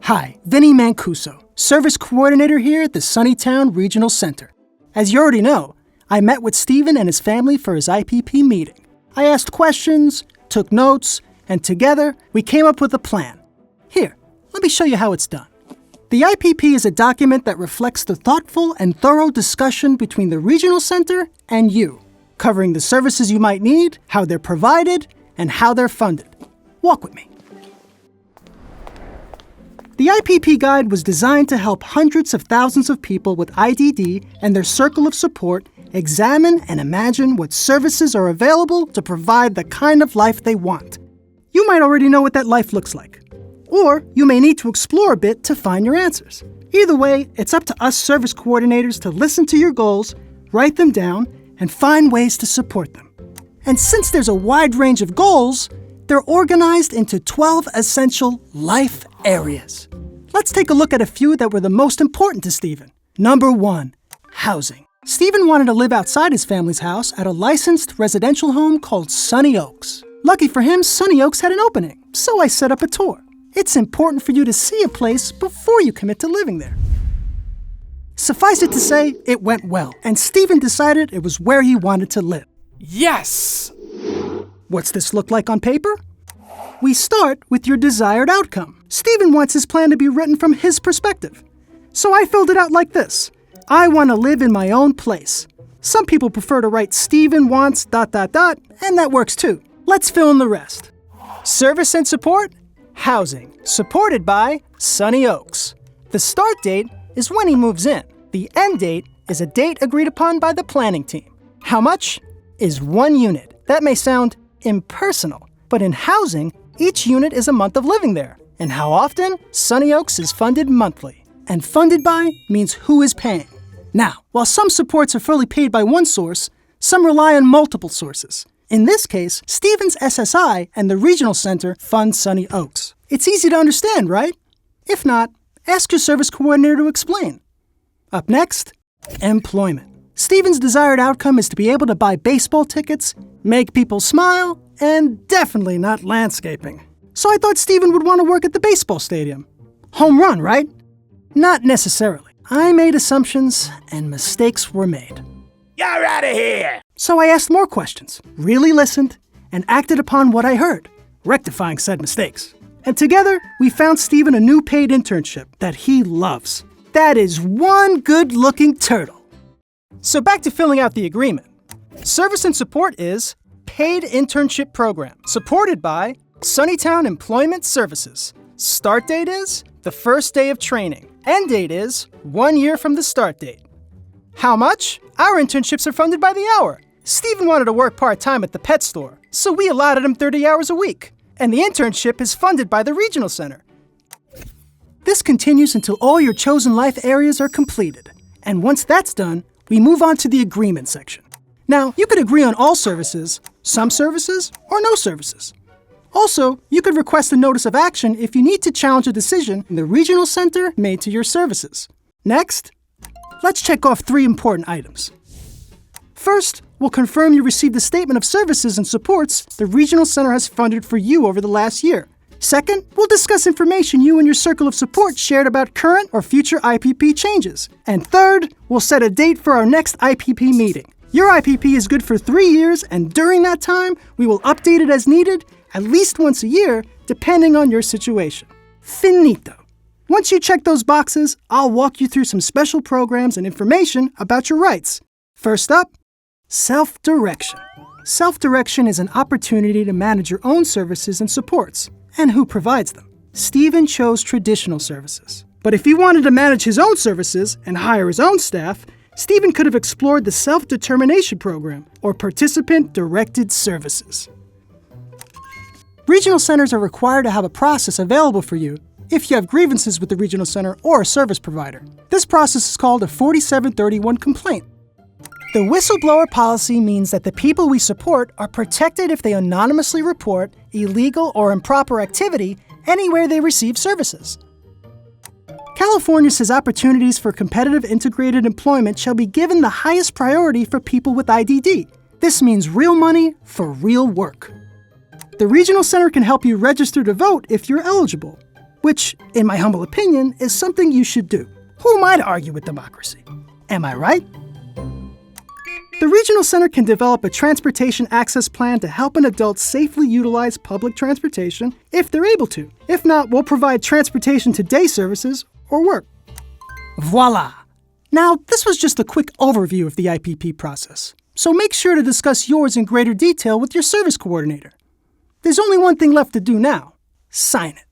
Hi, Vinny Mancuso, Service Coordinator here at the Sunnytown Regional Center. As you already know, I met with Stephen and his family for his IPP meeting. I asked questions, took notes, and together we came up with a plan. Here, let me show you how it's done. The IPP is a document that reflects the thoughtful and thorough discussion between the Regional Center and you, covering the services you might need, how they're provided, and how they're funded. Walk with me. The IPP Guide was designed to help hundreds of thousands of people with IDD and their circle of support examine and imagine what services are available to provide the kind of life they want. You might already know what that life looks like. Or you may need to explore a bit to find your answers. Either way, it's up to us service coordinators to listen to your goals, write them down, and find ways to support them. And since there's a wide range of goals, they're organized into 12 essential life areas. Let's take a look at a few that were the most important to Stephen. Number 1, housing. Stephen wanted to live outside his family's house at a licensed residential home called Sunny Oaks. Lucky for him, Sunny Oaks had an opening, so I set up a tour. It's important for you to see a place before you commit to living there. Suffice it to say, it went well, and Stephen decided it was where he wanted to live. Yes! What's this look like on paper? We start with your desired outcome. Stephen wants his plan to be written from his perspective. So I filled it out like this. I want to live in my own place. Some people prefer to write Stephen wants ... and that works too. Let's fill in the rest. Service and support, housing, supported by Sunny Oaks. The start date is when he moves in. The end date is a date agreed upon by the planning team. How much? Is 1 unit. That may sound impersonal, but in housing, each unit is a month of living there. And how often? Sunny Oaks is funded monthly. And funded by means who is paying. Now, while some supports are fully paid by one source, some rely on multiple sources. In this case, Stephen's SSI and the Regional Center fund Sunny Oaks. It's easy to understand, right? If not, ask your service coordinator to explain. Up next, employment. Stephen's desired outcome is to be able to buy baseball tickets, make people smile, and definitely not landscaping. So I thought Stephen would want to work at the baseball stadium. Home run, right? Not necessarily. I made assumptions, and mistakes were made. You're out of here! So I asked more questions, really listened, and acted upon what I heard, rectifying said mistakes. And together, we found Stephen a new paid internship that he loves. That is one good-looking turtle. So back to filling out the agreement. Service and support is paid internship program, supported by Sunnytown Employment Services. Start date is the first day of training. End date is 1 year from the start date. How much? Our internships are funded by the hour. Stephen wanted to work part-time at the pet store, so we allotted him 30 hours a week. And the internship is funded by the Regional Center. This continues until all your chosen life areas are completed. And once that's done, we move on to the agreement section. Now, you could agree on all services, some services, or no services. Also, you could request a notice of action if you need to challenge a decision the Regional Center made to your services. Next, let's check off 3 important items. First, we'll confirm you received the statement of services and supports the Regional Center has funded for you over the last year. Second, we'll discuss information you and your circle of support shared about current or future IPP changes. And third, we'll set a date for our next IPP meeting. Your IPP is good for 3 years, and during that time, we will update it as needed, at least once a year, depending on your situation. Finito. Once you check those boxes, I'll walk you through some special programs and information about your rights. First up, self-direction. Self-direction is an opportunity to manage your own services and supports, and who provides them. Stephen chose traditional services. But if he wanted to manage his own services and hire his own staff, Stephen could have explored the self-determination program or participant-directed services. Regional centers are required to have a process available for you if you have grievances with the regional center or a service provider. This process is called a 4731 complaint. The whistleblower policy means that the people we support are protected if they anonymously report illegal or improper activity anywhere they receive services. California says opportunities for competitive integrated employment shall be given the highest priority for people with IDD. This means real money for real work. The Regional Center can help you register to vote if you're eligible. which, in my humble opinion, is something you should do. Who am I to argue with democracy? Am I right? The Regional Center can develop a transportation access plan to help an adult safely utilize public transportation if they're able to. If not, we'll provide transportation to day services or work. Voila! Now, this was just a quick overview of the IPP process, so make sure to discuss yours in greater detail with your service coordinator. There's only one thing left to do now. Sign it.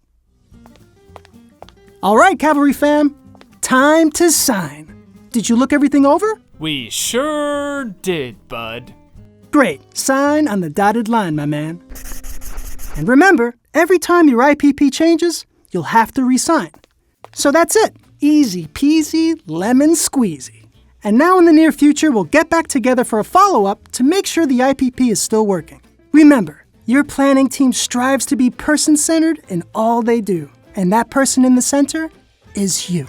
All right, Cavalry fam, time to sign. Did you look everything over? We sure did, bud. Great. Sign on the dotted line, my man. And remember, every time your IPP changes, you'll have to re-sign. So that's it. Easy peasy, lemon squeezy. And now in the near future, we'll get back together for a follow-up to make sure the IPP is still working. Remember, your planning team strives to be person-centered in all they do. And that person in the center is you.